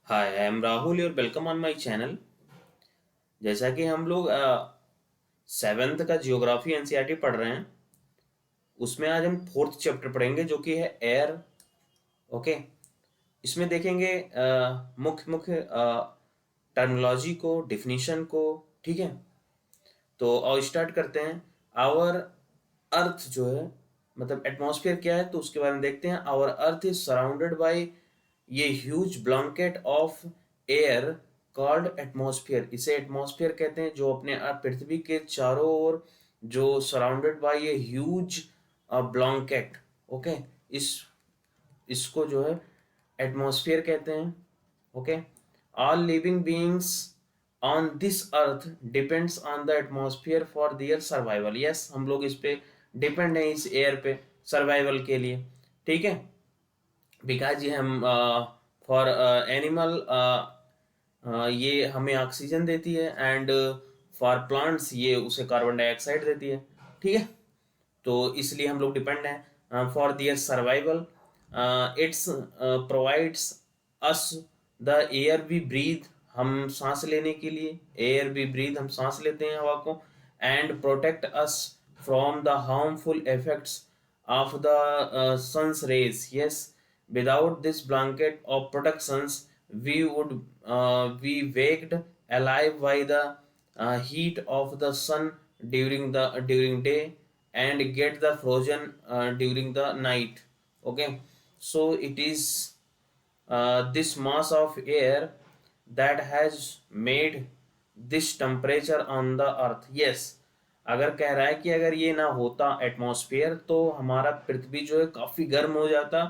Hi, I am Rahul और welcome on my channel. जैसा कि हम लोग सेवेंथ का जियोग्राफी एनसीईआरटी पढ़ रहे हैं, उसमें आज हम फोर्थ चैप्टर पढ़ेंगे जो कि है एयर। ओके। इसमें देखेंगे मुख्य मुख्य टर्मिनोलॉजी को, डिफिनीशन को। ठीक है, तो और स्टार्ट करते हैं। आवर अर्थ जो है, मतलब एटमॉस्फेयर क्या है, तो उसके बारे में देखते हैं। Our earth is surrounded by ये huge blanket of air called atmosphere. इसे एटमॉस्फेयर कहते हैं, जो अपने पृथ्वी के चारों ओर जो सराउंडेड बाय ये ह्यूज ब्लैंकेट। ओके। इस इसको जो है एटमॉस्फेयर कहते हैं। Okay. All living beings on this earth depends on the atmosphere for their survival. Yes, हम लोग इस पे डिपेंड हैं, इस एयर पे सर्वाइवल के लिए। ठीक है, बिकॉज ये हम फॉर एनिमल ये हमें ऑक्सीजन देती है, एंड फॉर प्लांट्स ये उसे कार्बन डाइऑक्साइड देती है। ठीक है, तो इसलिए हम लोग डिपेंड हैं for their survival. It's provides us the air we breathe, हम सांस लेने के लिए एयर वी ब्रीथ, हम सांस लेते हैं हवा को। And protect us from the harmful effects of the sun's rays. Yes, without this blanket of protections, we would be waked alive by the heat of the sun during day and get the frozen during the night. Okay, so it is this mass of air that has made this temperature on the earth. Yes, अगर कह रहा है कि अगर ये ना होता atmosphere, तो हमारा पृथ्वी जो है काफी गर्म हो जाता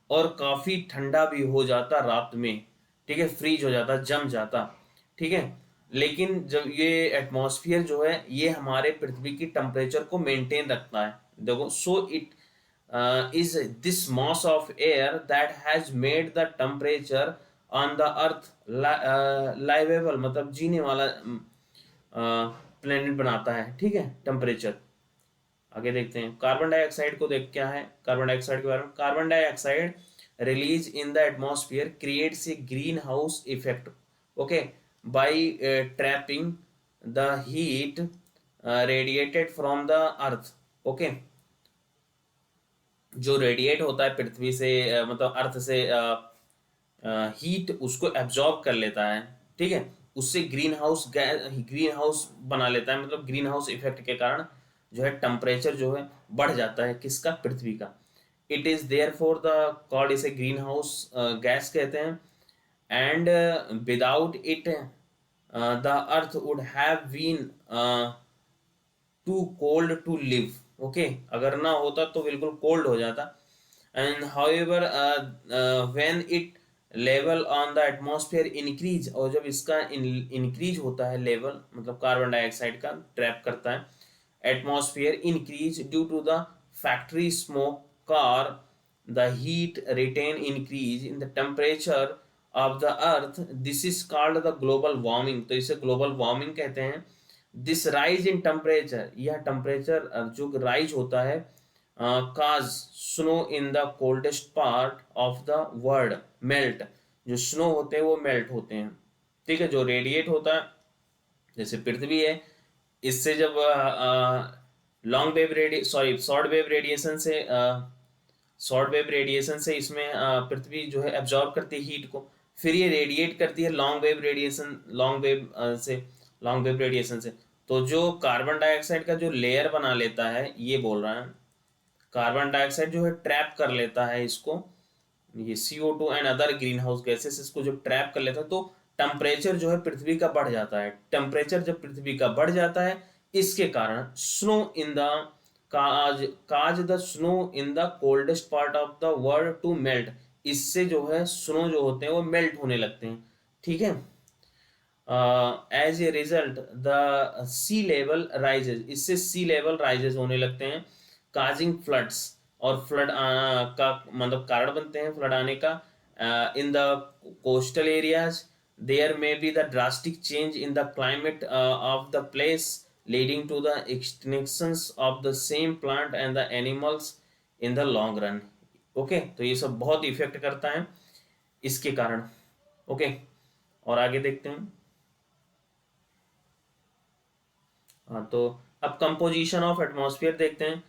और काफी ठंडा भी हो जाता रात में। ठीक है, फ्रीज हो जाता, जम जाता। ठीक है, लेकिन जब ये एटमॉस्फेयर जो है ये हमारे पृथ्वी की टेम्परेचर को मेंटेन रखता है। देखो, so it is this mass of air that has made the temperature on the earth livable, मतलब जीने वाला प्लेनेट बनाता है। ठीक है, टेम्परेचर। आगे देखते हैं कार्बन डाइऑक्साइड को। देख क्या है कार्बन डाइऑक्साइड के बारे में। Carbon dioxide release in the atmosphere creates a green house effect. Okay, by trapping the heat radiated from the earth. Okay, जो रेडिएट होता है पृथ्वी से, मतलब अर्थ से हीट उसको एब्जॉर्ब कर लेता है। ठीक है, उससे green house gas, green house बना लेता है, मतलब ग्रीन हाउस इफेक्ट के कारण जो है टेम्परेचर जो है बढ़ जाता है, किसका, पृथ्वी का। It is there for the called, इसे ग्रीन हाउस गैस कहते हैं। And without it the earth would have been too cold to live. Okay, अगर ना होता तो बिल्कुल कोल्ड हो जाता। And however when it level on the atmosphere increase, और जब इसका इंक्रीज होता है लेवल, मतलब कार्बन डाइऑक्साइड का ट्रैप करता है, atmosphere increase due to the factory smoke car, the heat retain increase in the temperature of the earth, this is called the global warming. तो इसे ग्लोबल वार्मिंग कहते हैं। दिस राइज इन टेम्परेचर, यह temperature जो rise होता है, cause snow in the coldest part of the world melt, जो snow होते हैं वो मेल्ट होते हैं। ठीक है, जो रेडिएट होता है जैसे पृथ्वी है, इससे जब लॉन्ग वेव रेडिए सॉरी शॉर्ट वेव रेडिएशन से इसमें पृथ्वी जो है एब्जॉर्ब करती है हीट को, फिर ये रेडिएट करती है लॉन्ग वेव रेडिएशन से। तो जो कार्बन डाइऑक्साइड का जो लेयर बना लेता है, ये बोल रहा है, कार्बन डाइऑक्साइड जो है ट्रैप कर लेता है इसको, ये CO2 and other green house gases इसको जो ट्रैप कर लेता है, तो टेम्परेचर जो है पृथ्वी का बढ़ जाता है। टेम्परेचर जब पृथ्वी का बढ़ जाता है, इसके कारण snow in the cause cause the snow in the coldest part of the world to melt, इससे जो है स्नो जो होते हैं वो मेल्ट होने लगते हैं। ठीक है, as a result the sea level rises, इससे सी लेवल राइजेज होने लगते हैं, काजिंग फ्लड्स, और फ्लड का मतलब कारण बनते हैं फ्लड आने का। In the coastal areas there may be the drastic change in the climate of the place leading to the extinctions of the same plant and the animals in the long run. Okay, तो ये सब बहुत effect करता है इसके कारण। Okay, और आगे देखते हैं। हाँ, तो अब कंपोजिशन ऑफ एटमॉस्फेयर देखते हैं।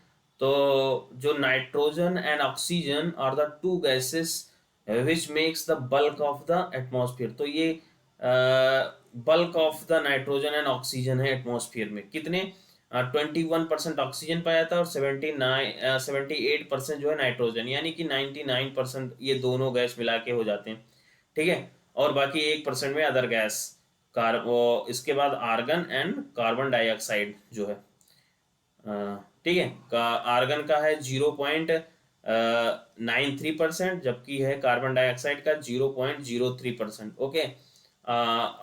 तो जो nitrogen and oxygen are the two gases which makes the bulk of the atmosphere. तो ये bulk of the nitrogen and oxygen है एटमॉस्फेयर में। कितने? 21% ऑक्सीजन पाया जाता है और 78% जो है नाइट्रोजन, यानी कि 99% ये दोनों गैस मिला के हो जाते हैं। ठीक है, और बाकी 1% में अदर गैस, वो इसके बाद आर्गन एंड कार्बन डाइऑक्साइड जो है। ठीक है, आर्गन का है 0.93%, जबकि है कार्बन डाइऑक्साइड का 0.03%। Okay,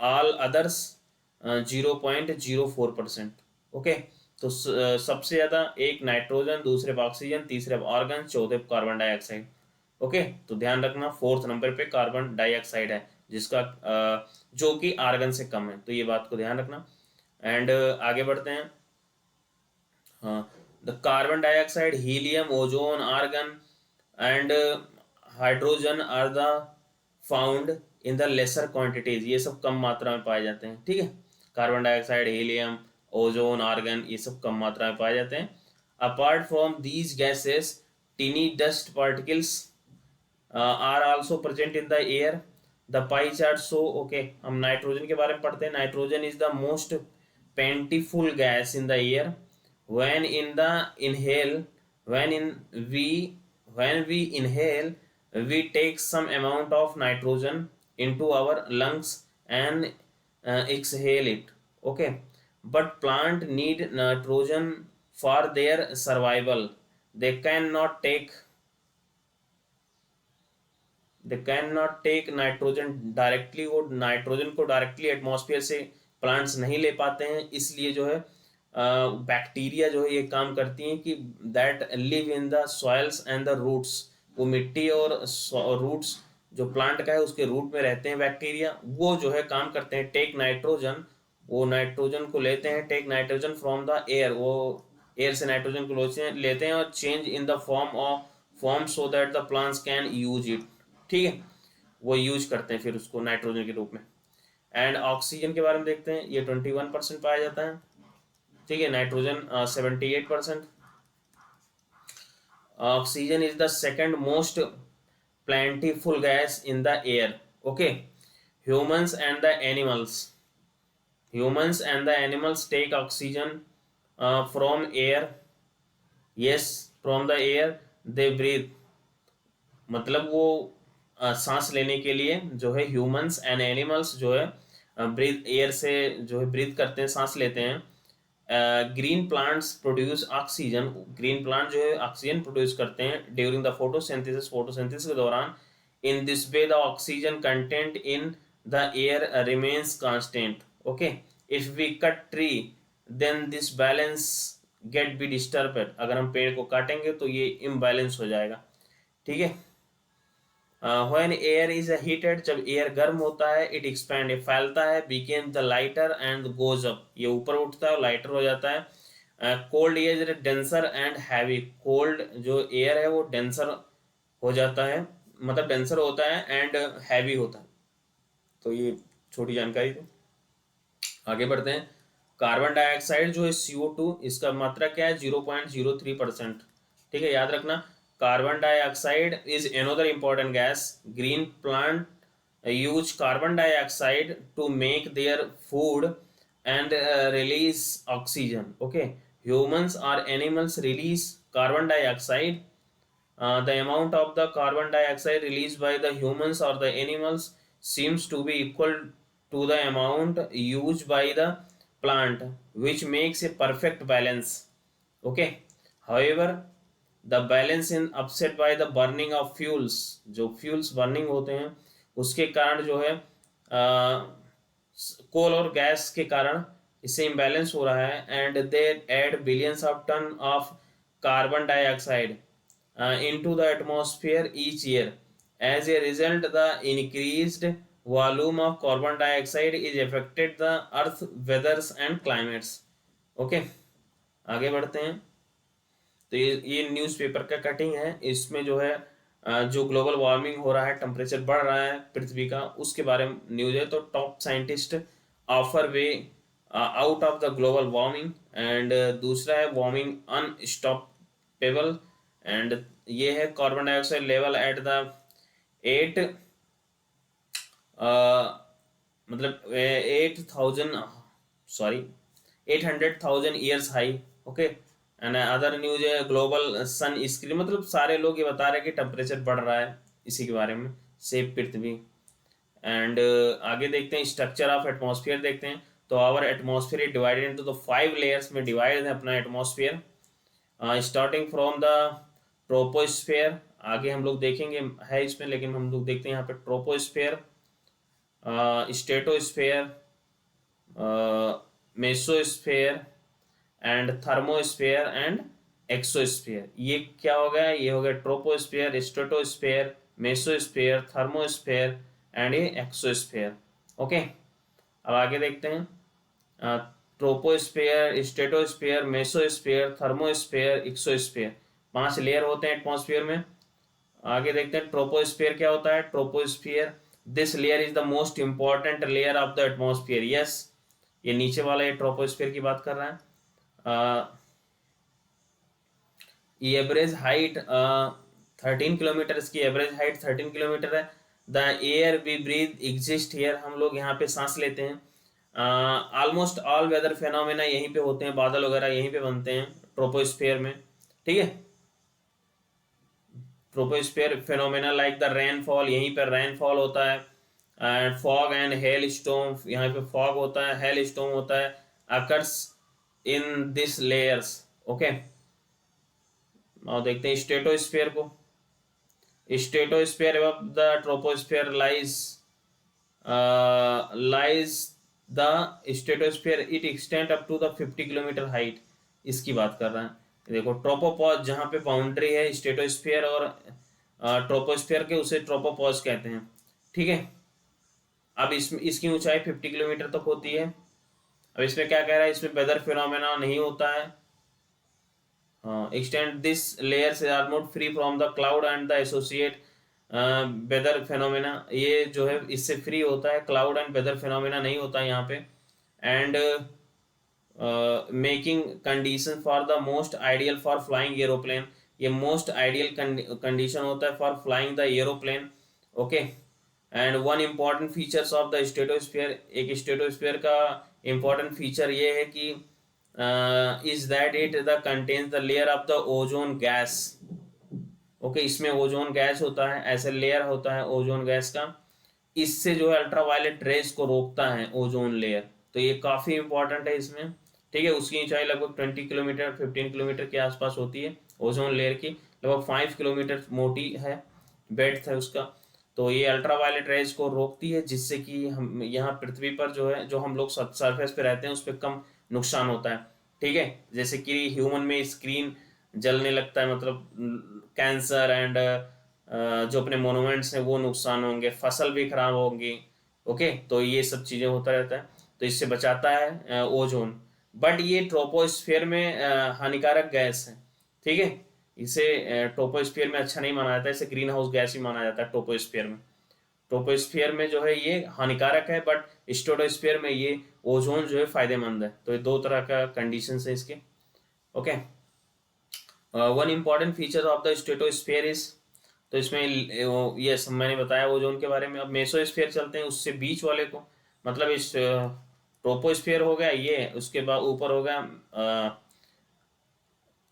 all others 0.04%। ओके, तो सबसे ज़्यादा एक नाइट्रोजन, दूसरे पे ऑक्सीजन, तीसरे पे आर्गन, चौथे पे कार्बन डाइऑक्साइड। ओके, तो ध्यान रखना 4th नंबर पे कार्बन डाइऑक्साइड है, जिसका जो कि आर्गन से कम है, तो ये बात को ध्यान रखना। एंड आगे बढ़ते हैं। हाँ, the carbon dioxide, helium, ozone, argon and hydrogen are the found in the lesser quantities. ये सब कम मात्रा में पाए जाते हैं। ठीक है, carbon dioxide, helium, ozone, argon, ये सब कम मात्रा में पाए जाते हैं। Apart from these gases, tiny dust particles are also present in the air. The pie chart show, okay, हम नाइट्रोजन के बारे में पढ़ते हैं। Nitrogen is the most plentiful gas in the air. when in the inhale when in we when we inhale, we take some amount of nitrogen into our lungs and exhale it. Okay, but plant need nitrogen for their survival. they cannot take they can not take nitrogen directly. वो nitrogen को directly atmosphere से plants नहीं ले पाते हैं, इसलिए जो है बैक्टीरिया जो है ये काम करती हैं कि that live in the soils and the roots. वो मिट्टी और रूट्स, जो प्लांट का है उसके रूट में रहते हैं बैक्टीरिया, वो जो है काम करते हैं टेक नाइट्रोजन। वो नाइट्रोजन को लेते हैं, take nitrogen from the air, वो एयर से नाइट्रोजन को लेते हैं और change in the form so that the plants can use it. ठीक है, वो यूज करते हैं फिर उसको नाइट्रोजन के रूप में। एंड ऑक्सीजन के बारे में देखते हैं। ये 21% पाया जाता है। ठीक है, nitrogen 78%। Oxygen is the second most plentiful gas in the air. Okay, humans and the animals humans and the animals take oxygen from air. Yes, from the air they breathe। मतलब वो सांस लेने के लिए जो है ह्यूमंस एंड एनिमल्स जो है ब्रीथ, एयर से जो है ब्रीथ करते हैं, सांस लेते हैं। Green plants produce oxygen. Green plant जो है ऑक्सीजन प्रोड्यूस करते हैं ड्यूरिंग द फोटोसिंथेसिस, फोटोसिंथेसिस के दौरान। In this way the oxygen content in the air remains constant. Okay, if we cut tree then this balance get be disturb. अगर हम पेड़ को काटेंगे तो ये इम्बैलेंस हो जाएगा। ठीक है, व्हेन एयर इज हीटेड, जब एयर गर्म होता है, इट एक्सपैंड, ये फैलता है, became the lighter and goes up, ये ऊपर उठता है और लाइटर हो जाता है। Cold air is denser and heavy, cold जो एयर है वो डेंसर हो जाता है, मतलब डेंसर होता है एंड हैवी होता है। तो ये छोटी जानकारी थी। आगे बढ़ते हैं। कार्बन डाइऑक्साइड जो है CO2, इसका मात्रा क्या है? 0.03%। ठीक है, याद रखना। Carbon dioxide is another important gas. Green plant use carbon dioxide to make their food and release oxygen. Okay, humans और animals release carbon dioxide. The amount of the carbon dioxide released by the humans or the animals seems to be equal to the amount used by the plant, which makes a perfect balance. Okay, however, the balance is upset by the burning of fuels। जो fuels burning होते हैं उसके कारण जो है कोल और gas के कारण इससे इम्बैलेंस हो रहा है। And they add billions of ton of carbon dioxide into the atmosphere each year. As a result, the increased volume of carbon dioxide is affected the earth weathers and climates. Okay, आगे बढ़ते हैं। तो ये newspaper का cutting है। इसमें जो है जो ग्लोबल वार्मिंग हो रहा है, टेम्परेचर बढ़ रहा है पृथ्वी का, उसके बारे में न्यूज है। तो top scientist offer way out of the global warming, and दूसरा है वार्मिंग अनस्टॉपेबल, एंड ये है carbon dioxide level at the 8 मतलब 8,000, sorry 800,000 years high. Okay, and other news है ग्लोबल सन स्क्रीन, मतलब सारे लोग ये बता रहे हैं कि टेम्परेचर बढ़ रहा है, इसी के बारे में सेव पृथ्वी। एंड आगे देखते हैं स्ट्रक्चर ऑफ एटमॉस्फेयर देखते हैं। तो our atmosphere is divided into the 5 layers में डिवाइड है अपना atmosphere, starting from the troposphere. आगे हम लोग देखेंगे है इसमें, लेकिन हम लोग देखते हैं यहाँ पे troposphere, stratosphere, mesosphere and thermosphere and exosphere. ये क्या हो गया, ये हो गया troposphere, stratosphere, mesosphere, thermosphere and ये एक्सोस्फेयर। ओके, अब आगे देखते हैं troposphere, stratosphere, mesosphere, thermosphere, exosphere, 5 layer होते हैं एटमॉस्फेयर में। आगे देखते हैं ट्रोपोस्फेयर क्या होता है। Troposphere, this layer is the most important layer of the atmosphere. Yes, ये नीचे वाला ये ट्रोपोस्फेयर की बात कर रहा है। ये एवरेज हाइट 13 किलोमीटर, इसकी एवरेज हाइट 13 किलोमीटर है। The air we breathe exist here, हम लोग यहाँ पे सांस लेते हैं। ऑलमोस्ट ऑल वेदर फेनोमेना यहीं पे होते हैं, बादल वगैरह यहीं पे बनते हैं ट्रोपोस्फेयर में। ठीक है, troposphere phenomena like the rainfall, यहीं पर रेनफॉल होता है। And fog and hell storm, यहाँ पे फॉग होता है, हेल स्टॉर्म होता है, occurs in this layers. Okay, और देखते हैं स्ट्रेटोस्फेयर को। Stratosphere above the troposphere lies the stratosphere, it extend up to the 50 kilometre height, इसकी बात कर रहा है। देखो ट्रोपोपॉज जहाँ पे बाउंड्री है स्ट्रेटोस्फेयर और ट्रोपोस्फेयर के, उसे ट्रोपोपॉज कहते हैं। ठीक है, अब इसकी ऊंचाई 50 किलोमीटर तक होती है। अब इसमें क्या कह रहा है, इसमें वेदर फिनोमेना नहीं होता है। extend this layers are not free from the cloud and the associate weather phenomena, ये जो है इससे फ्री होता है, क्लाउड एंड वेदर फिनोमेना नहीं होता है यहाँ पे। And making condition for the most ideal for flying aeroplane, ये मोस्ट आइडियल कंडीशन होता है for flying the aeroplane. Okay, and one important features of the stratosphere, एक स्ट्रेटोस्फेयर का इम्पॉर्टेंट फीचर ये है कि is that it the contains the layer of the ozone gas। Okay, इसमें ozone gas होता है, ऐसे लेयर होता है ओजोन गैस का, इससे जो है अल्ट्रावायलेट रेज को रोकता है ओजोन लेयर, तो ये काफ़ी इंपॉर्टेंट है इसमें। ठीक है, उसकी ऊंचाई लगभग 20 किलोमीटर 15 किलोमीटर के आसपास होती है। ओजोन लेयर की लगभग 5 किलोमीटर मोटी है, बेड्थ है उसका। तो ये अल्ट्रावायलेट रेज को रोकती है, जिससे कि हम यहाँ पृथ्वी पर जो है, जो हम लोग सरफेस पे रहते हैं उस पर कम नुकसान होता है। ठीक है, जैसे कि ह्यूमन में स्क्रीन जलने लगता है, मतलब कैंसर एंड जो अपने मोनूमेंट्स हैं वो नुकसान होंगे, फसल भी खराब होंगी। ओके, तो ये सब चीज़ें होता रहता है, तो इससे बचाता है ओजोन। बट ये ट्रोपोस्फेयर में हानिकारक गैस है। ठीक है, इसे ट्रोपोस्फेयर में अच्छा नहीं माना जाता, इसे ग्रीन हाउस गैस ही माना जाता है ट्रोपोस्फेयर में। ट्रोपोस्फेयर में जो है ये हानिकारक है, बट स्ट्रेटोस्फेयर में ये ओजोन जो है फायदेमंद है। तो ये दो तरह का कंडीशन है इसके। Okay, one important feature of the stratosphere is, तो इसमें ये सब मैंने बताया ओजोन के बारे में। अब मेसोस्फेयर चलते हैं, उससे बीच वाले को, मतलब इस ट्रोपोस्फेयर हो गया ये, उसके बाद ऊपर हो गया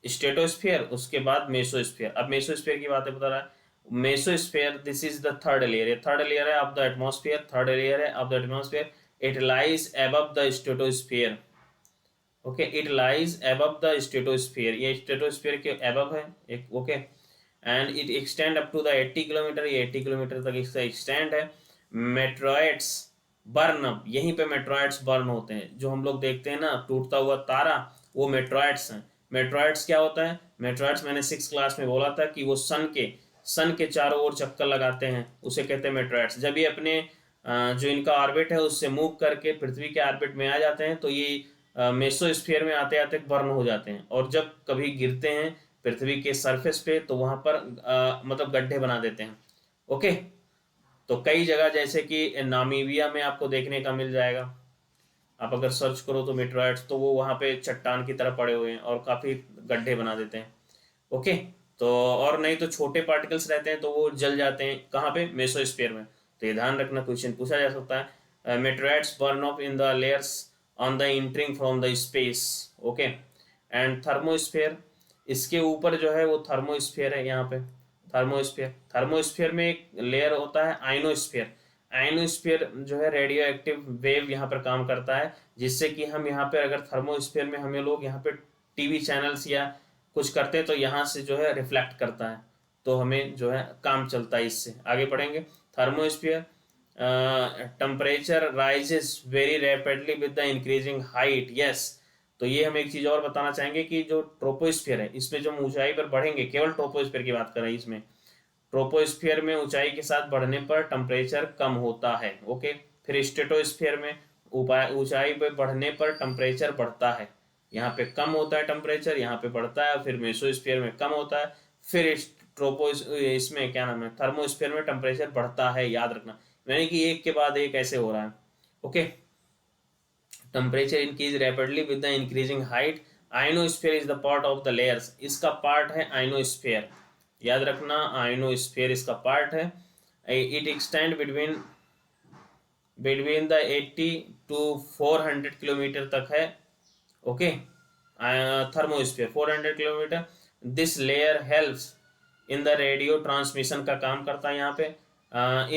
स्ट्रेटोस्फेयर, उसके बाद मेसोस्फेयर। अब मेसोस्फेयर की बातें बता रहा है। Mesosphere, this is the third layer, ये थर्ड लेयर है of the atmosphere, third layer है of the atmosphere. It lies above the stratosphere. Okay, it lies above the stratosphere, ये स्ट्रेटोस्फेयर के अबव है एक। Okay, and it extend up to the 80 kilometer, ये 80 kilometre तक इसका extend है। Meteoroids burn up, यहीं पे मेट्रॉइड्स बर्न होते हैं, जो हम लोग देखते हैं ना टूटता हुआ तारा, वो मेट्रॉइड्स हैं। मेट्रॉइड्स क्या होता है, मेट्रॉइड्स मैंने 6 क्लास में बोला था कि वो सन के चारों ओर चक्कर लगाते हैं, उसे कहते हैं मेट्रॉइड्स। जब ये अपने जो इनका ऑर्बिट है उससे मूव करके पृथ्वी के ऑर्बिट में आ जाते हैं, तो ये मेसोस्फीयर में आते आते बर्न हो जाते हैं, और जब कभी गिरते हैं पृथ्वी के सरफेस पे, तो वहां पर मतलब गड्ढे बना देते हैं। ओके, तो कई जगह जैसे कि नामीबिया में आपको देखने का मिल जाएगा, आप अगर सर्च करो तो मेटेराइट्स, तो वो वहाँ पे चट्टान की तरह पड़े हुए हैं और काफ़ी गड्ढे बना देते हैं। ओके, तो और नहीं तो छोटे पार्टिकल्स रहते हैं तो वो जल जाते हैं, कहाँ पे, मेसोस्फीयर में। तो ये ध्यान रखना, क्वेश्चन पूछा जा सकता है। Meteorites burn off in the layers on the entering from the space. Okay, and thermosphere, इसके ऊपर जो है वो थर्मोस्फेयर है। यहाँ पे थर्मोस्फेयर, थर्मोस्फेयर में एक लेयर होता है आइनोस्फेयर। आइनोस्फेयर जो है रेडियो एक्टिव वेव यहाँ पर काम करता है, जिससे कि हम यहाँ पे अगर थर्मोस्फेयर में हमें लोग यहाँ पे टीवी चैनल्स या कुछ करते हैं तो यहाँ से जो है रिफ्लेक्ट करता है, तो हमें जो है काम चलता है इससे। आगे पढ़ेंगे। Thermosphere, temperature rises very rapidly with the increasing height. Yes, तो ये हम एक चीज और बताना चाहेंगे कि जो ट्रोपोस्फियर है, इसमें जो हम ऊंचाई पर बढ़ेंगे, केवल ट्रोपोस्फियर की बात कर रहे हैं इसमें, ट्रोपोस्फियर में ऊंचाई के साथ बढ़ने पर टेम्परेचर कम होता है। ओके, फिर स्ट्रेटोस्फियर में ऊंचाई पर बढ़ने पर टेम्परेचर बढ़ता है। यहाँ पे कम होता है टेम्परेचर, यहाँ पे बढ़ता है। फिर मेसोस्फियर में कम होता है। फिर ट्रोपोस इसमें क्या नाम है, थर्मोस्फियर में टेम्परेचर बढ़ता है। याद रखना, यानी कि एक के बाद एक ऐसे हो रहा है। Okay, temperature increase rapidly with the increasing height. Ionosphere is the part of the layers, इसका पार्ट है आइनोस्फीयर। याद रखना, आइनोस्फीयर इसका पार्ट है। It extend between between the 80 to 400 kilometre तक है। Okay, thermosphere 400 kilometre. This layer helps in the radio transmission का काम करता है यहाँ पे।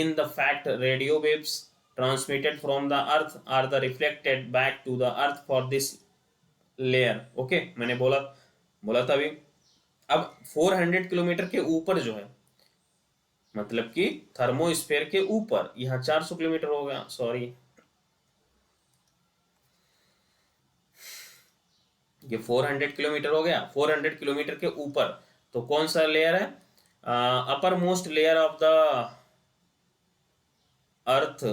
In the fact radio waves transmitted from the earth are the reflected back to the earth for this layer. Okay, मैंने बोला बोला था अभी। अब 400 किलोमीटर के ऊपर जो है, मतलब कि थर्मोस्फेयर के ऊपर, यहाँ 400 किलोमीटर हो गया, सॉरी, ये 400 किलोमीटर हो गया। 400 किलोमीटर के ऊपर तो कौन सा लेयर है, uppermost layer of the earth,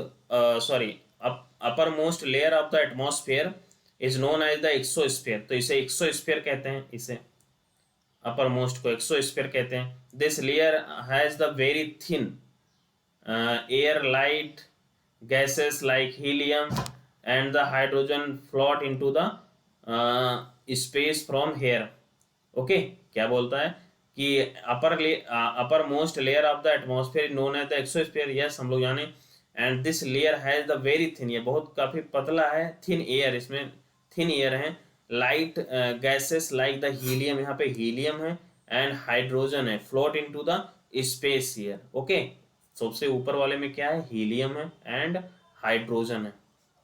sorry, uppermost layer of the atmosphere is known as the exosphere. तो इसे एक्सोस्फेयर कहते हैं, इसे अपर मोस्ट को एक्सोस्फेयर कहते हैं। This layer has the very thin air light gases like helium and the hydrogen float into the space from here. Okay, क्या बोलता है कि uppermost layer of the atmosphere known as the exosphere. Yes, हम लोग जाने। And this layer has the very thin, ये बहुत काफी पतला है, थिन एयर, इसमें थिन एयर है। Light gases like the helium, यहाँ पे हीलियम है, एंड हाइड्रोजन है, float into the space here. Okay, सबसे ऊपर वाले में क्या है, हीलियम है एंड हाइड्रोजन है,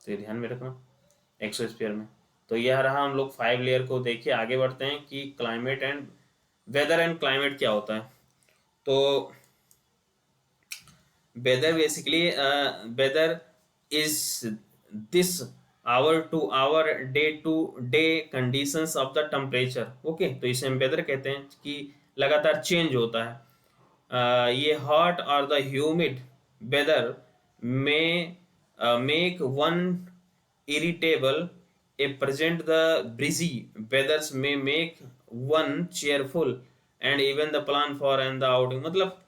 तो ये ध्यान में रखना एक्सोस्फीयर में। तो यह रहा, हम लोग 5 लेयर को देखिए। आगे बढ़ते हैं कि climate and weather and climate क्या होता है। तो weather basically, weather is this hour to hour day to day conditions of the temperature. Okay, तो इसे हम वेदर कहते हैं कि लगातार चेंज होता है। ये हॉट और द ह्यूमिड वेदर में make one irritable, a present the breezy weathers में make one cheerful and even the plan for and the outing. मतलब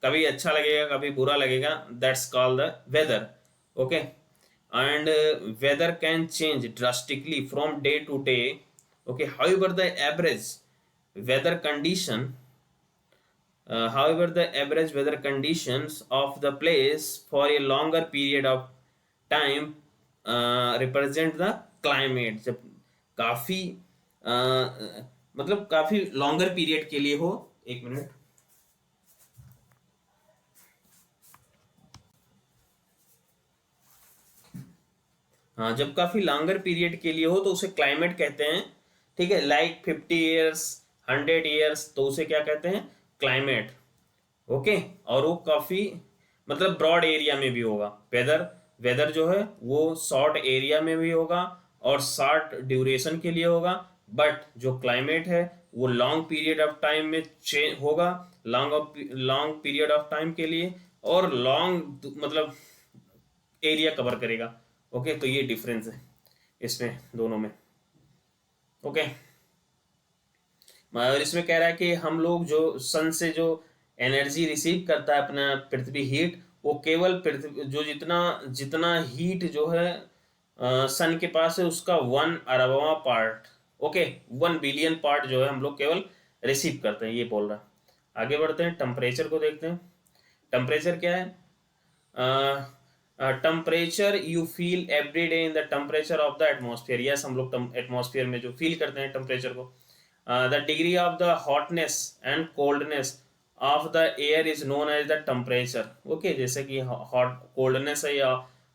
कभी अच्छा लगेगा कभी बुरा लगेगा, that's called the weather. Okay, and weather can change drastically from day to day. Okay, however the average weather condition however the average weather conditions of the place for a longer period of time represent the climate। जब काफी मतलब काफी longer period के लिए हो, एक minute, हाँ, जब काफी लॉन्गर पीरियड के लिए हो तो उसे क्लाइमेट कहते हैं। ठीक है, लाइक 50 ईयर्स, 100 ईयर्स, तो उसे क्या कहते हैं, क्लाइमेट। ओके, और वो काफी मतलब ब्रॉड एरिया में भी होगा। वेदर वेदर जो है वो शॉर्ट एरिया में भी होगा और शॉर्ट ड्यूरेशन के लिए होगा। बट जो क्लाइमेट है वो लॉन्ग पीरियड ऑफ टाइम में चेंज होगा, लॉन्ग पीरियड ऑफ टाइम के लिए, और लॉन्ग मतलब एरिया कवर करेगा। ओके, तो ये डिफरेंस है इसमें दोनों में। ओके, और इसमें कह रहा है कि हम लोग जो सन से जो एनर्जी रिसीव करता है अपना पृथ्वी हीट, वो केवल पृथ्वी जो जितना जितना हीट जो है सन के पास है उसका 1 अरबवां पार्ट, ओके, 1 बिलियन पार्ट जो है हम लोग केवल रिसीव करते हैं, ये बोल रहा है। आगे बढ़ते हैं, टेम्परेचर को देखते हैं। टेम्परेचर क्या है? Temperature you feel every day in the temperature of the atmosphere. Yes, हम लोग एटमॉस्फेयर में जो फील करते हैं टेम्परेचर को। The degree of the hotness and coldness of the air is known as the temperature. Okay, जैसे कि hot coldness है या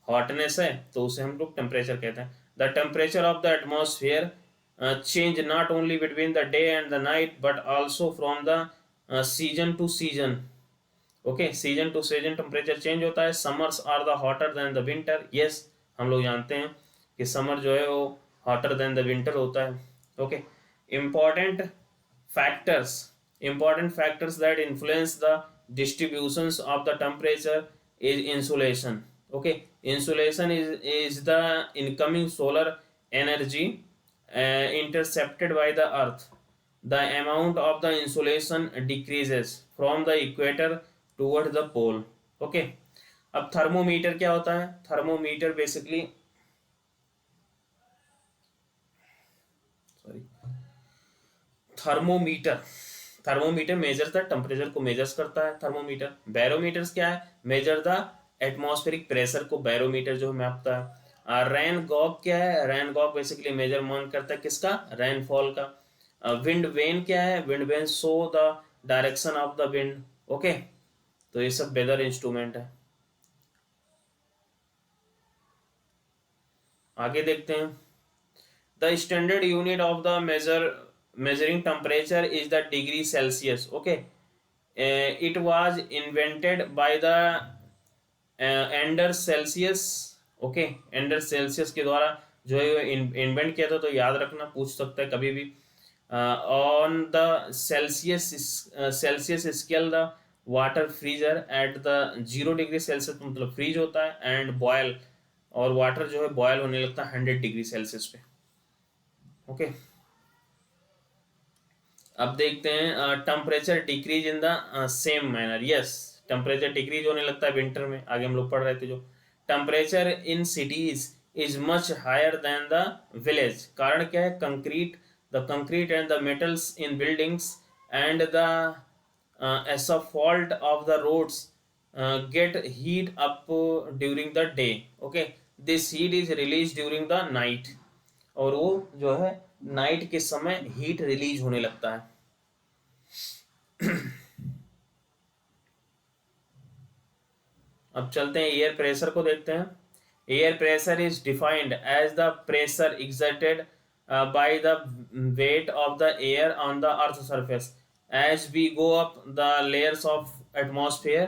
हॉटनेस है तो उसे हम लोग टेम्परेचर कहते हैं। The temperature of the atmosphere change not only between the day and the night but also from the season to season। Okay, season to season temperature change होता है। Summers are the hotter than the winter. Yes, हम लोग जानते हैं कि summer जो है वो हॉटर देन द विंटर होता है। Okay, important factors important factors that influence the distributions of the temperature is insolation। okay, insolation is the incoming solar energy intercepted by the earth। the amount of the insolation decreases from the equator toward the pole। okay, अब thermometer क्या होता है? Thermometer basically, sorry, thermometer thermometer measure the temperature को measures करता है। Thermometer. Barometers क्या है? Measure the atmospheric pressure को बैरोमीटर जो मापता है। रेन गॉग क्या है? रेन गॉग बेसिकली मेजरमेंट करता है किसका? रेनफॉल का। विंड वेन क्या है? Wind vane show the direction of the wind. Okay, तो ये सब वेदर इंस्ट्रूमेंट है। आगे देखते हैं, the standard unit of the measuring temperature is the degree Celsius। okay, it was invented by the Anders Celsius। okay, Anders Celsius के द्वारा जो है इन्वेंट किया था, तो याद रखना, पूछ सकता है कभी भी। On the Celsius scale the water freezer at the 0 degree Celsius, मतलब फ्रीज होता है, एंड बॉयल, और वाटर जो है बॉयल होने लगता है 100 डिग्री सेल्सियस पे। ओके, अब देखते हैं temperature decrease in the same manner. Yes, temperature decrease होने लगता है विंटर में। आगे हम लोग पढ़ रहे थे जो temperature in cities is much higher than the village. कारण क्या है? Concrete and the metals in buildings and the asphalt of the roads get heat up during the day। okay, this heat is released during the night। और वो जो है night के समय heat release होने लगता है। अब चलते हैं एयर प्रेशर को देखते हैं। Air pressure is defined as the pressure exerted by the weight of the air on the earth surface। as we go up the layers of atmosphere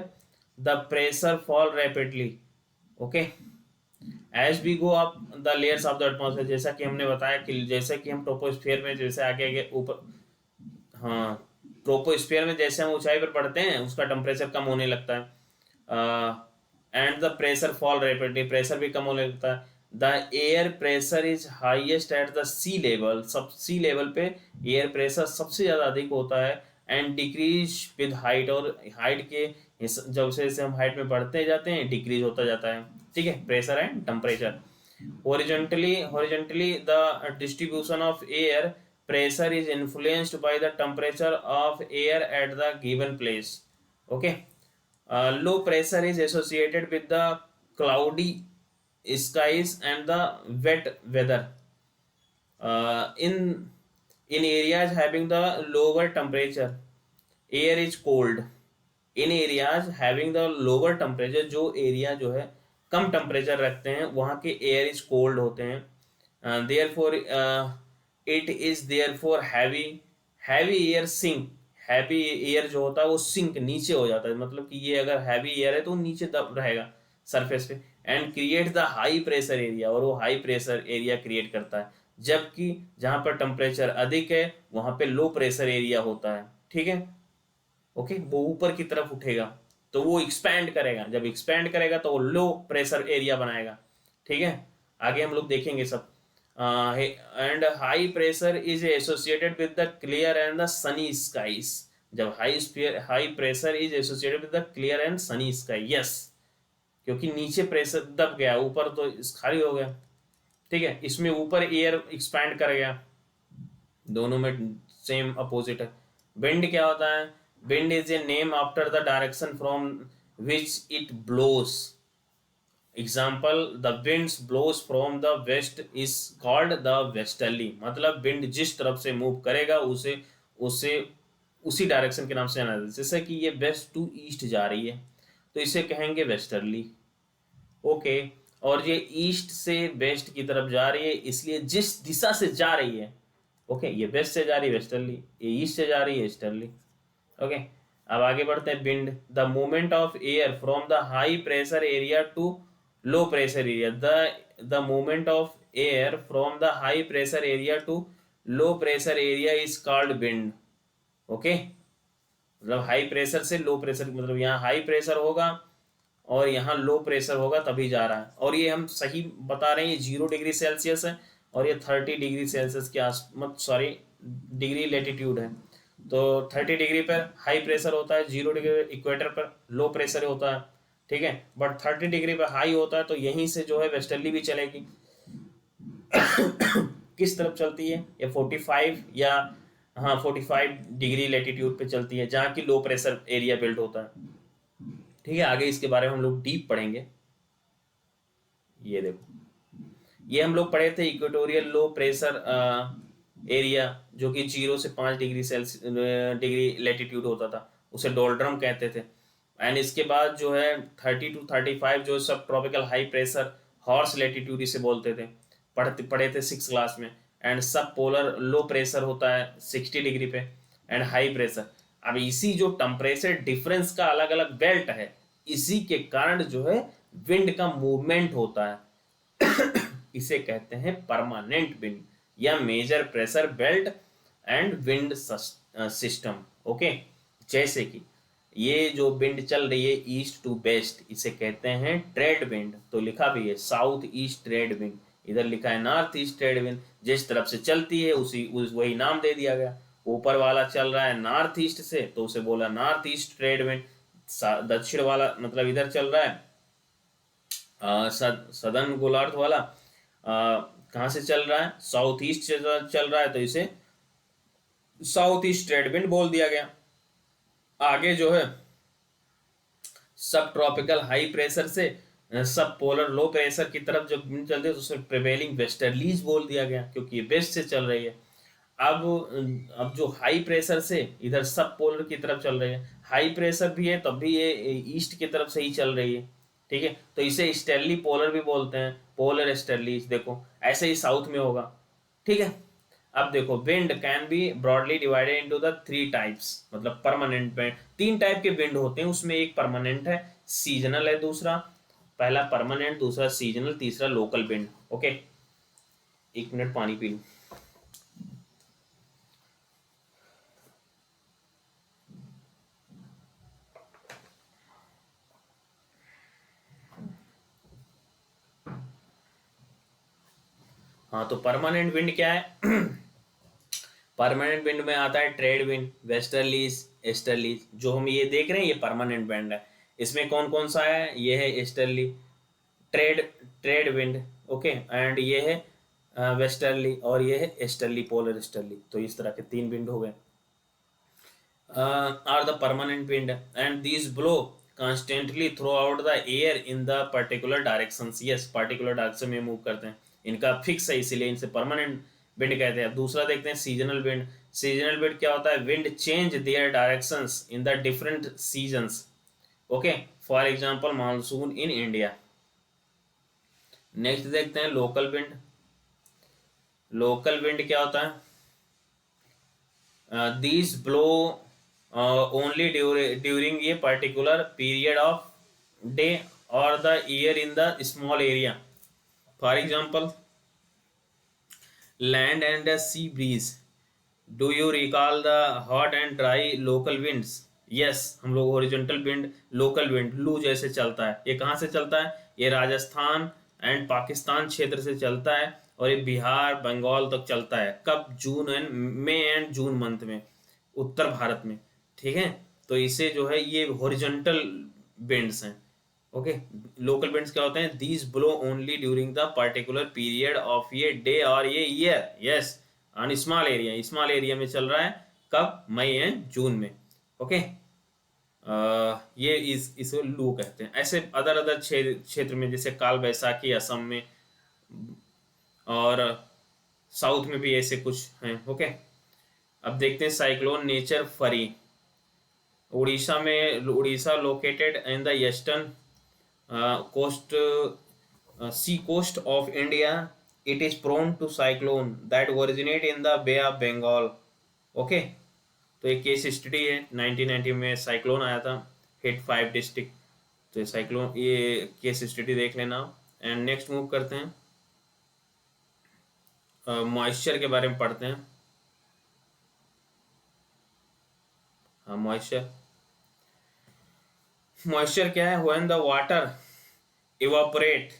the pressure fall rapidly। okay, as we go up the layers of the atmosphere, जैसा कि हमने बताया कि जैसे कि हम troposphere में जैसे आगे आगे ऊपर, हाँ, ट्रोपोस्फेयर में जैसे हम ऊंचाई पर पढ़ते हैं उसका टेम्परेचर कम होने लगता है। And the pressure fall rapidly, pressure भी कम होने लगता है। The air pressure is highest at the sea level, सब सी लेवल पे एयर प्रेशर सबसे ज़्यादा अधिक होता है। एंड डिक्रीज विद हाइट, और हाइट के जब से हम हाइट में बढ़ते जाते हैं डिक्रीज होता जाता है। ठीक है, pressure and temperature. horizontally the distribution of air pressure is influenced by the temperature of air at the given place। okay, low pressure is associated with the cloudy skies and the wet weather। In areas having the lower temperature air is cold। In areas having the lower temperature, जो area जो है कम temperature रखते हैं वहाँ के air is cold होते हैं। Therefore it is therefore heavy air sink. Heavy air जो होता है वो सिंक नीचे हो जाता है, मतलब कि ये अगर हैवी एयर है तो नीचे दब रहेगा सरफेस पे। And create the high pressure area, और वो हाई प्रेशर एरिया क्रिएट करता है। जबकि जहाँ पर टेम्परेचर अधिक है वहाँ पे लो प्रेशर एरिया होता है। ठीक है, ओके, वो ऊपर की तरफ उठेगा तो वो एक्सपैंड करेगा, जब एक्सपैंड करेगा तो वो लो प्रेशर एरिया बनाएगा। ठीक है, आगे हम लोग देखेंगे सब। And high pressure is associated with the clear and the sunny skies. जब high pressure is associated with the clear and sunny sky, yes, क्योंकि नीचे प्रेशर दब गया, ऊपर तो खाली हो गया, ठीक है। इसमें ऊपर एयर एक्सपैंड कर गया, दोनों में सेम अपोजिट है। विंड क्या होता है? Wind is a name after the direction from which it blows. Example, the winds blows from the west is called the westerly. मतलब विंड जिस तरफ से मूव करेगा उसे उसे उसी डायरेक्शन के नाम से जाना जाता है। जैसे कि ये वेस्ट टू ईस्ट जा रही है तो इसे कहेंगे वेस्टर्ली, ओके। और ये ईस्ट से वेस्ट की तरफ जा रही है, इसलिए जिस दिशा से जा रही है, ओके, ये वेस्ट से जा रही है वेस्टर्ली, ये ईस्ट से जा रही है ईस्टर्ली, ओके। अब आगे बढ़ते हैं। Wind, the movement of air from the high pressure area to low pressure area. The movement of air from the high pressure area to low pressure area is called wind, okay. मतलब high pressure से low pressure, मतलब यहाँ high pressure होगा और यहाँ low pressure होगा तभी जा रहा है। और ये हम सही बता रहे हैं, ये 0 डिग्री सेल्सियस है और ये 30 डिग्री सेल्सियस के आस सॉरी डिग्री लेटीट्यूड है। तो 30 डिग्री पर हाई प्रेशर होता है, 0 डिग्री इक्वेटर पर लो प्रेशर होता है, ठीक है। बट 30 डिग्री पर हाई होता है तो यहीं से जो है वेस्टर्ली भी चलेगी। किस तरफ चलती है? ये 45 या 45 डिग्री लेटीट्यूड पे चलती है, जहाँ की लो प्रेशर एरिया बिल्ड होता है, ठीक है। आगे इसके बारे में हम लोग डीप पढ़ेंगे। ये देखो, ये हम लोग पढ़े थे इक्वेटोरियल लो प्रेशर एरिया, जो कि 0 से 5 डिग्री लेटीट्यूड होता था, उसे डोल्ड्रम कहते थे। एंड इसके बाद जो है 30 to 35 जो सब tropical high pressure horse latitude इसे बोलते थे, पढ़े थे 6 क्लास में। एंड सब पोलर लो प्रेशर होता है 60 डिग्री पे, एंड हाई प्रेशर। अब इसी जो टेम्परेचर डिफरेंस का अलग अलग बेल्ट है, इसी के कारण जो है विंड का मूवमेंट होता है। इसे कहते हैं परमानेंट विंड या major pressure belt and wind system, okay. जैसे कि ये जो विंड चल रही है ईस्ट टू वेस्ट, इसे कहते हैं ट्रेड विंड। तो लिखा भी है साउथ ईस्ट ट्रेड विंड, इधर लिखा है नॉर्थ ईस्ट ट्रेड विंड। जिस तरफ से चलती है वही नाम दे दिया गया। ऊपर वाला चल रहा है नॉर्थ ईस्ट से तो उसे बोला नॉर्थ ईस्ट ट्रेड विंड। दक्षिण वाला मतलब इधर चल रहा है सदर्न गोलार्ध वाला कहाँ से चल रहा है? साउथ ईस्ट से चल रहा है तो इसे साउथ ईस्ट ट्रेड विंड बोल दिया गया। आगे जो है सब ट्रॉपिकल हाई प्रेशर से सब पोलर लो प्रेशर की तरफ जब विंड चलती है तो उसे प्रिवेलिंग वेस्टर्लीज बोल दिया गया, क्योंकि ये वेस्ट से चल रही है। अब जो हाई प्रेशर से इधर सब पोलर की तरफ चल रही है, हाई प्रेशर भी है तब भी ये ईस्ट की तरफ से ही चल रही है, ठीक है। तो इसे स्टेरली पोलर भी बोलते हैं, पोलर स्टेरलीज। देखो ऐसे ही साउथ में होगा, ठीक है। अब देखो wind can be broadly divided into the 3 types, मतलब परमानेंट विंड। 3 टाइप के विंड होते हैं, उसमें एक परमानेंट है, सीजनल है दूसरा, पहला परमानेंट, दूसरा सीजनल, तीसरा लोकल विंड, ओके। 1 मिनट पानी पी लूं। हाँ, तो परमानेंट विंड क्या है? परमानेंट विंड में आता है ट्रेड विंड, वेस्टर्लीज, ईस्टर्लीज। जो हम ये देख रहे हैं ये परमानेंट विंड है। इसमें कौन कौन सा है? ये है easterly, trade trade wind, okay. And ये है वेस्टर्ली और ये है ईस्टर्ली, पोलर ईस्टर्ली। तो इस तरह के 3 विंड हो गए are the permanent wind and these blow constantly throughout the air in the particular directions। yes, particular direction में मूव करते हैं, इनका फिक्स है इसीलिए इनसे परमानेंट विंड कहते हैं। दूसरा देखते हैं सीजनल विंड। सीजनल विंड क्या होता है? Wind change their directions in the different seasons, okay. For example monsoon in India. Next देखते हैं लोकल विंड। लोकल विंड क्या होता है? these blow only during a particular period of day or the year in the small area। for example land and sea breeze। do you recall the hot and dry local winds? yes, हम लोग horizontal wind, local wind लू जैसे चलता है। ये कहाँ से चलता है? ये राजस्थान एंड पाकिस्तान क्षेत्र से चलता है और ये बिहार बंगाल तक चलता है। कब? June and May and June month में, उत्तर भारत में। ठीक है, तो इसे जो है ये हॉरिजॉन्टल बेंड्स हैं। ओके, लोकल बेंड्स क्या होते हैं? These blow only during the particular period of ये डे और ये year. Yes, on small area में चल रहा है। कब? मई एंड जून में। ओके, ये इसको लू कहते हैं। ऐसे अदर अदर क्षेत्र में, जैसे काल बैसाखी असम में, और साउथ में भी ऐसे कुछ हैं। ओके, अब देखते हैं साइक्लोन नेचर फरी। Orissa located in the eastern coast sea coast of India. It is prone to cyclone that originate in the Bay of Bengal. Okay, तो एक केस स्टडी है, 1990 में साइक्लोन आया था, हिट 5 डिस्ट्रिक्ट। तो ये साइक्लोन, ये केस स्टडी देख लेना। एंड नेक्स्ट मूव करते हैं, मॉइस्चर के बारे में पढ़ते हैं। हाँ, मॉइस्चर मॉइस्चर क्या है? When the water evaporate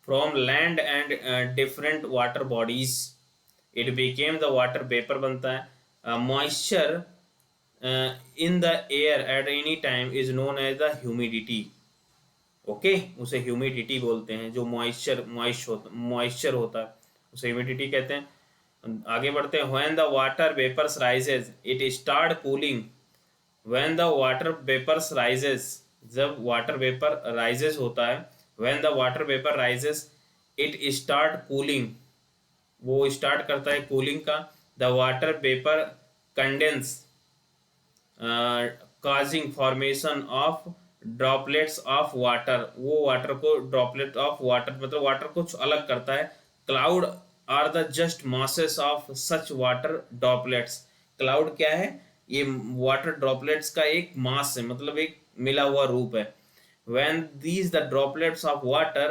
from land and different water bodies it became the water vapor बनता है। moisture in the air at any time is known as the humidity। Okay, उसे ह्यूमिडिटी बोलते हैं। जो moisture होता है उसे ह्यूमिडिटी कहते हैं। आगे बढ़ते हैं, when the water vapors rises it start cooling। when the water vapors rises, जब वाटर वेपर राइजेस होता है, when the water vapor rises it start cooling, वो स्टार्ट करता है कूलिंग का। the water vapor condense causing formation of droplets of water, वो water को droplet of water मतलब वाटर को अलग करता है। Cloud are the just masses of such water droplets. Cloud क्या है? ये वाटर ड्रॉपलेट्स का एक मास है, मतलब एक मिला हुआ रूप है। when these the droplets of water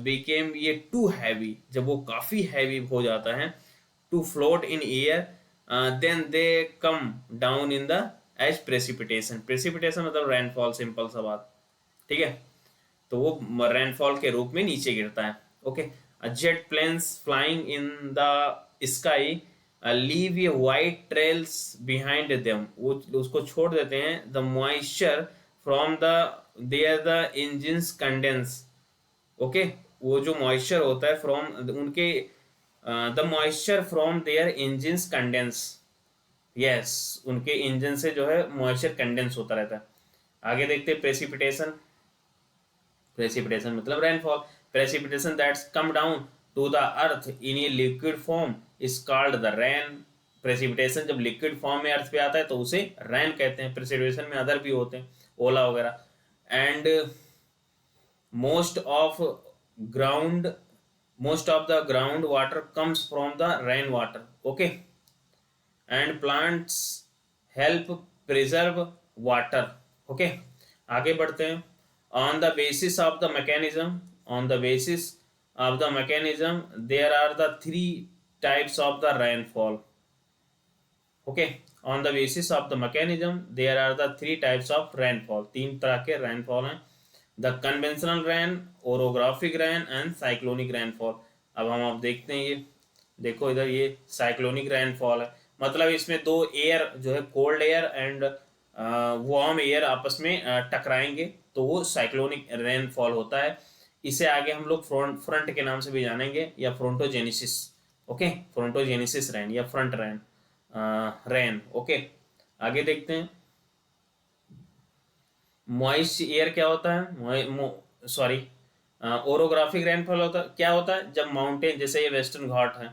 became ये too heavy, जब वो काफी हैवी हो जाता है, to float in air, then they come down in the as precipitation। precipitation मतलब रेनफॉल, सिंपल सा बात। ठीक है, तो वो रेनफॉल के रूप में नीचे गिरता है। Okay, jet planes flying in the sky leave ये वाइट ट्रेल्स बिहाइंड देम, वो उसको छोड़ देते हैं। The moisture from the there the engines condense. Okay, वो जो मॉइस्चर होता है फ्रॉम उनके, the moisture from there engines condense. Yes, उनके इंजन से जो है मॉइस्चर कंडेंस होता रहता है। आगे देखते हैं प्रेसिपिटेशन। प्रेसिपिटेशन मतलब rainfall. Precipitation that's come down to the earth in a liquid form is called the rain. Precipitation जब लिक्विड फॉर्म में अर्थ पे आता है तो उसे रेन कहते हैं। प्रेसिपिटेशन में अदर भी होते हैं, ओला वगैरह। And most of ground most of the ground water comes from the rain water। okay, and plants help preserve water। okay, आगे बढ़ते हैं। on the basis of the mechanism on the basis of the mechanism there are the three types of the rainfall। okay, on the basis of the mechanism there are the three types of rainfall। तीन तरह के rainfall हैं, the conventional rain, orographic rain and cyclonic rainfall. अब हम आप देखते हैं, ये देखो इधर ये साइक्लोनिक रेनफॉल है, मतलब इसमें दो एयर जो है, cold air and warm air आपस में टकराएंगे तो वो साइक्लोनिक रेनफॉल होता है। इसे आगे हम लोग फ्रंट के नाम से भी जानेंगे, या फ्रोंटोजेनेसिस। ओके, फ्रोंटोजेनेसिस रेन या फ्रंट रेन रेन। ओके, आगे देखते हैं। मॉइस्ट एयर क्या होता है? सॉरी, ओरोग्राफिक रेनफॉल होता क्या होता है? जब माउंटेन, जैसे ये वेस्टर्न घाट है,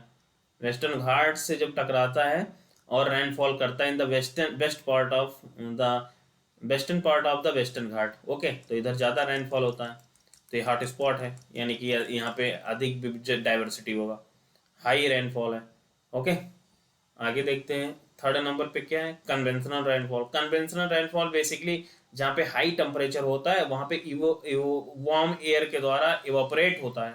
वेस्टर्न घाट से जब टकराता है और रेनफॉल करता है in the western part of the western Ghat. Okay, तो इधर ज़्यादा रेनफॉल होता है, तो ये हॉट स्पॉट है, यानी कि यहाँ पे अधिक डाइवर्सिटी होगा, हाई रेनफॉल है। ओके, आगे देखते हैं। थर्ड नंबर पे क्या है? Conventional rainfall. Conventional rainfall basically जहाँ पे हाई टेम्परेचर होता है वहाँ पे वार्म एयर के द्वारा इवापोरेट होता है,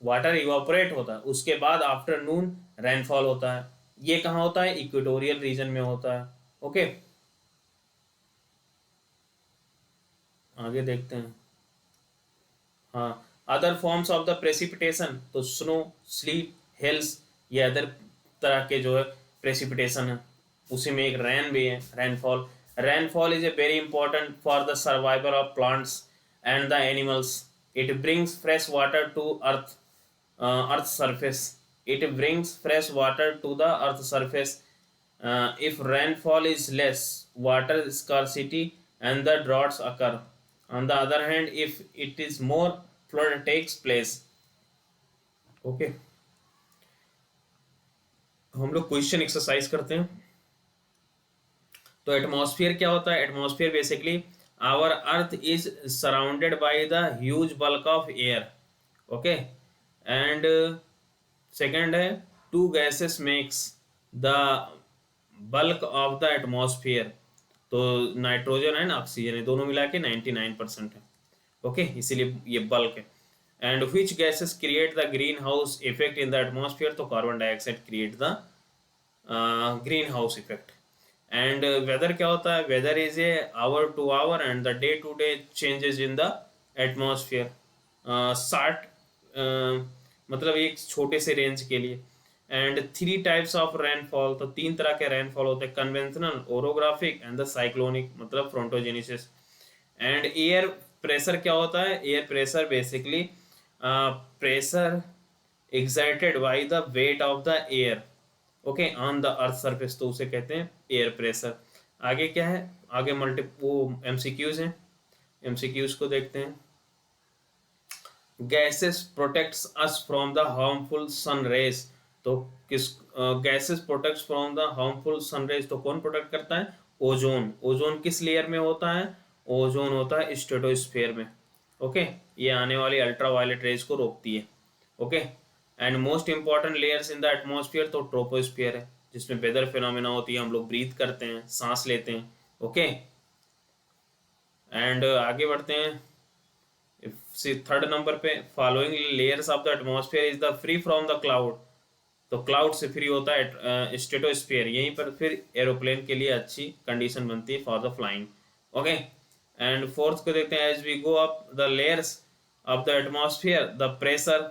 वाटर इवापोरेट होता है, उसके बाद आफ्टरनून रेनफॉल होता है। ये कहाँ होता है? इक्वेटोरियल रीजन में होता है। ओके, आगे देखते हैं। हाँ, other forms of the precipitation, तो स्नो, स्लीप, हिल्स या अदर तरह के जो है प्रेसिपिटेशन है। उसी में एक रेन भी है, rainfall. Rainfall is a very important for the survival of plants and the animals. It brings fresh water to earth surface. It brings fresh water to the earth surface. If rainfall is less, water scarcity and the droughts occur. On the other hand, if it is more, flood takes place. Okay. हम लोग question exercise करते हैं। तो atmosphere क्या होता है? Atmosphere basically our earth is surrounded by the huge bulk of air. Okay. And second है two gases makes the bulk of the atmosphere. तो नाइट्रोजन एंड ऑक्सीजन है, दोनों मिला के 99% है। ओके, इसीलिए ये बल्क है। And which gases create the green house effect in the atmosphere? तो carbon dioxide create the green house effect. And weather क्या होता है? Weather is a hour to hour and the day to day changes in the atmosphere. 60 मतलब एक छोटे से range के लिए। एंड 3 टाइप्स ऑफ रेनफॉल, तो 3 तरह के रेनफॉल होते हैं, conventional, orographic and the cyclonic, मतलब फ्रोंटोजेनिसिस। एंड एयर प्रेशर क्या होता है? Air pressure basically pressure excited by the weight of the air okay on the earth surface, तो उसे कहते हैं एयर प्रेशर। आगे क्या है? आगे वो एमसीक्यूज हैं, एमसीक्यूज को देखते हैं। Gases protects us from the harmful sun rays. तो किस gases protects from the harmful sun rays, तो कौन प्रोटेक्ट करता है? ओजोन। ओजोन किस लेयर में होता है? ओजोन होता है स्ट्रेटोस्फेयर में। ओके, ये आने वाली अल्ट्रावायलेट रेज को रोकती है। Okay, and most important layers in the atmosphere तो ट्रोपोस्फेयर है, जिसमें वेदर फिनोमेना होती है, हम लोग ब्रीथ करते हैं, सांस लेते हैं। ओके, एंड आगे बढ़ते हैं। थर्ड नंबर पे, following layers of the atmosphere is the free from the cloud. तो क्लाउड से फ्री होता है स्ट्रेटोस्फेयर। यहीं पर फिर एरोप्लेन के लिए अच्छी कंडीशन बनती है for the flying. Okay, and fourth को देखते हैं। As we go up the layers of the atmosphere the pressure,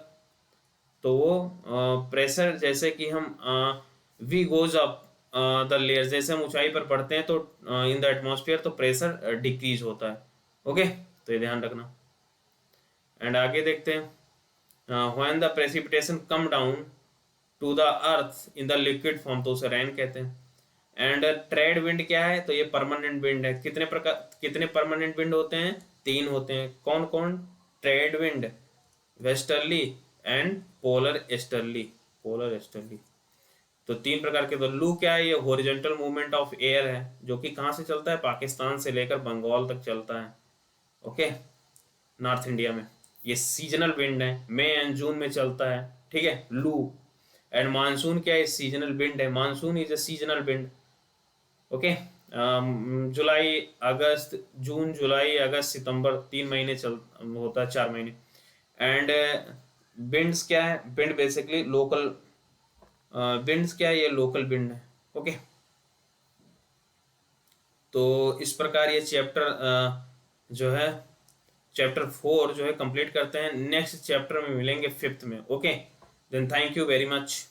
तो वो प्रेशर जैसे कि हम we goes up the layer, जैसे हम ऊंचाई पर बढ़ते हैं तो इन द एटमॉस्फेयर तो प्रेशर डिक्रीज होता है। ओके, तो ये ध्यान रखना। एंड आगे देखते हैं। When the precipitation come down to the earth in the liquid form, तो उसे रेन कहते हैं। एंड ट्रेड विंड क्या है? तो ये परमानेंट विंड है। कितने परमानेंट विंड होते हैं? 3 होते हैं। कौन कौन? Trade wind, westerly and polar easterly. Polar easterly, तो 3 प्रकार के। तो लू क्या है? ये हॉरिजॉन्टल मूवमेंट ऑफ एयर है, जो कि कहाँ से चलता है? पाकिस्तान से लेकर बंगाल तक चलता है। ओके, नॉर्थ इंडिया में। ये सीजनल विंड है, मई एंड जून में चलता है। ठीक है, लू। एंड मानसून क्या है? सीजनल विंड है। Monsoon is a seasonal wind. Okay, जुलाई अगस्त, जून जुलाई अगस्त सितंबर, 3 महीने चल होता है, 4 महीने। एंड विंड्स क्या है? विंड बेसिकली लोकल विंड्स क्या है? ये लोकल विंड है। ओके, तो इस प्रकार ये चैप्टर जो है चैप्टर 4 जो है कंप्लीट करते हैं। नेक्स्ट चैप्टर में मिलेंगे 5th में। Okay, then thank you very much.